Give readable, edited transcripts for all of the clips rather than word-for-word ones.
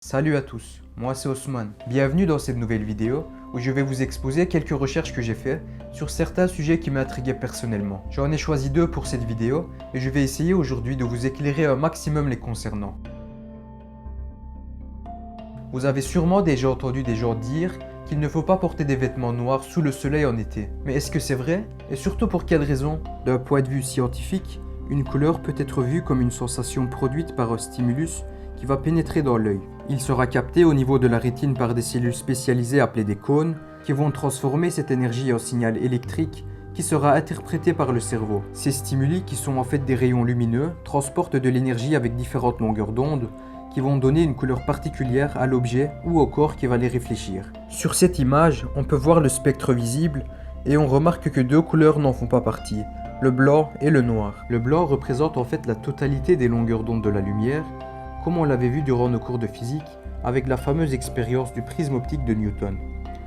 Salut à tous, moi c'est Ousmane. Bienvenue dans cette nouvelle vidéo où je vais vous exposer quelques recherches que j'ai faites sur certains sujets qui m'intriguaient personnellement. J'en ai choisi deux pour cette vidéo et je vais essayer aujourd'hui de vous éclairer un maximum les concernant. Vous avez sûrement déjà entendu des gens dire qu'il ne faut pas porter des vêtements noirs sous le soleil en été. Mais est-ce que c'est vrai? Et surtout pour quelle raison? D'un point de vue scientifique, une couleur peut être vue comme une sensation produite par un stimulus qui va pénétrer dans l'œil. Il sera capté au niveau de la rétine par des cellules spécialisées appelées des cônes qui vont transformer cette énergie en signal électrique qui sera interprété par le cerveau. Ces stimuli, qui sont en fait des rayons lumineux, transportent de l'énergie avec différentes longueurs d'onde qui vont donner une couleur particulière à l'objet ou au corps qui va les réfléchir. Sur cette image, on peut voir le spectre visible et on remarque que deux couleurs n'en font pas partie, le blanc et le noir. Le blanc représente en fait la totalité des longueurs d'onde de la lumière, comme on l'avait vu durant nos cours de physique avec la fameuse expérience du prisme optique de Newton.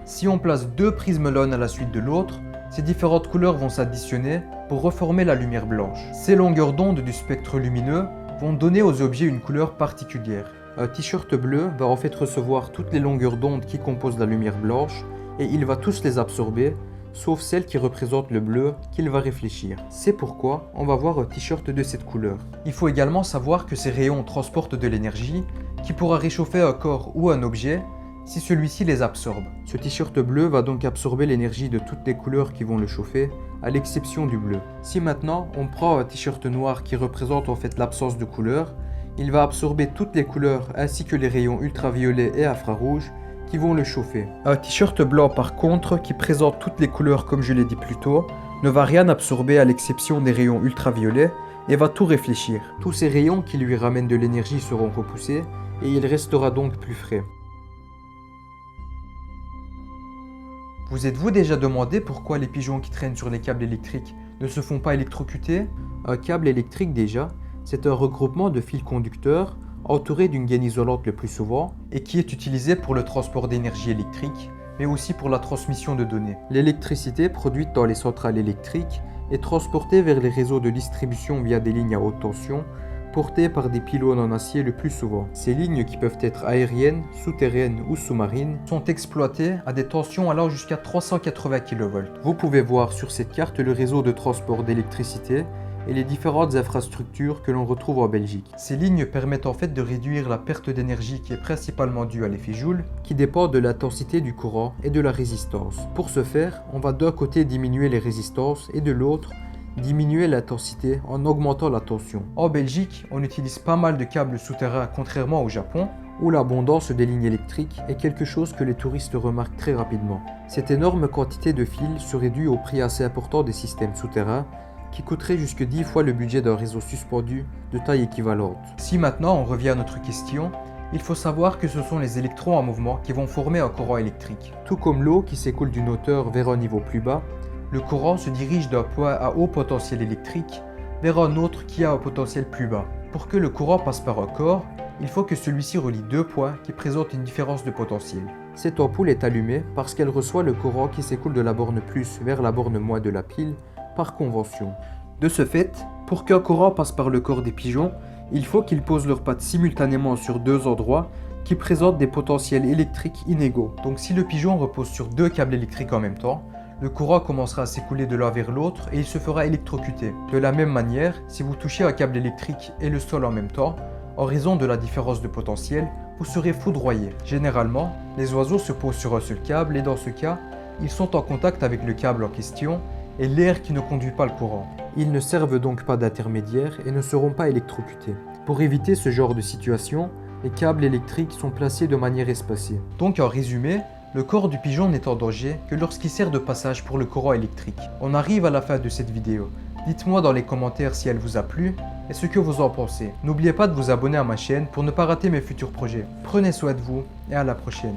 Si on place deux prismes l'un à la suite de l'autre, ces différentes couleurs vont s'additionner pour reformer la lumière blanche. Ces longueurs d'onde du spectre lumineux vont donner aux objets une couleur particulière. Un t-shirt bleu va en fait recevoir toutes les longueurs d'onde qui composent la lumière blanche et il va tous les absorber, sauf celle qui représente le bleu qu'il va réfléchir. C'est pourquoi on va voir un t-shirt de cette couleur. Il faut également savoir que ces rayons transportent de l'énergie qui pourra réchauffer un corps ou un objet si celui-ci les absorbe. Ce t-shirt bleu va donc absorber l'énergie de toutes les couleurs qui vont le chauffer, à l'exception du bleu. Si maintenant on prend un t-shirt noir qui représente en fait l'absence de couleur, il va absorber toutes les couleurs ainsi que les rayons ultraviolets et infrarouges qui vont le chauffer. Un t-shirt blanc par contre, qui présente toutes les couleurs comme je l'ai dit plus tôt, ne va rien absorber à l'exception des rayons ultraviolets et va tout réfléchir. Tous ces rayons qui lui ramènent de l'énergie seront repoussés et il restera donc plus frais. Vous êtes-vous déjà demandé pourquoi les pigeons qui traînent sur les câbles électriques ne se font pas électrocuter? Un câble électrique déjà, c'est un regroupement de fils conducteurs entouré d'une gaine isolante le plus souvent et qui est utilisé pour le transport d'énergie électrique, mais aussi pour la transmission de données. L'électricité produite dans les centrales électriques est transportée vers les réseaux de distribution via des lignes à haute tension portées par des pylônes en acier le plus souvent. Ces lignes, qui peuvent être aériennes, souterraines ou sous-marines, sont exploitées à des tensions allant jusqu'à 380 kV. Vous pouvez voir sur cette carte le réseau de transport d'électricité et les différentes infrastructures que l'on retrouve en Belgique. Ces lignes permettent en fait de réduire la perte d'énergie qui est principalement due à l'effet Joule, qui dépend de l'intensité du courant et de la résistance. Pour ce faire, on va d'un côté diminuer les résistances et de l'autre diminuer l'intensité en augmentant la tension. En Belgique, on utilise pas mal de câbles souterrains contrairement au Japon, où l'abondance des lignes électriques est quelque chose que les touristes remarquent très rapidement. Cette énorme quantité de fils serait due au prix assez important des systèmes souterrains, qui coûterait jusque 10 fois le budget d'un réseau suspendu de taille équivalente. Si maintenant on revient à notre question, il faut savoir que ce sont les électrons en mouvement qui vont former un courant électrique. Tout comme l'eau qui s'écoule d'une hauteur vers un niveau plus bas, le courant se dirige d'un point à haut potentiel électrique vers un autre qui a un potentiel plus bas. Pour que le courant passe par un corps, il faut que celui-ci relie deux points qui présentent une différence de potentiel. Cette ampoule est allumée parce qu'elle reçoit le courant qui s'écoule de la borne plus vers la borne moins de la pile par convention. De ce fait, pour qu'un courant passe par le corps des pigeons, il faut qu'ils posent leurs pattes simultanément sur deux endroits qui présentent des potentiels électriques inégaux. Donc si le pigeon repose sur deux câbles électriques en même temps, le courant commencera à s'écouler de l'un vers l'autre et il se fera électrocuter. De la même manière, si vous touchez un câble électrique et le sol en même temps, en raison de la différence de potentiel, vous serez foudroyé. Généralement, les oiseaux se posent sur un seul câble et dans ce cas, ils sont en contact avec le câble en question et l'air qui ne conduit pas le courant. Ils ne servent donc pas d'intermédiaire et ne seront pas électrocutés. Pour éviter ce genre de situation, les câbles électriques sont placés de manière espacée. Donc en résumé, le corps du pigeon n'est en danger que lorsqu'il sert de passage pour le courant électrique. On arrive à la fin de cette vidéo. Dites-moi dans les commentaires si elle vous a plu et ce que vous en pensez. N'oubliez pas de vous abonner à ma chaîne pour ne pas rater mes futurs projets. Prenez soin de vous et à la prochaine.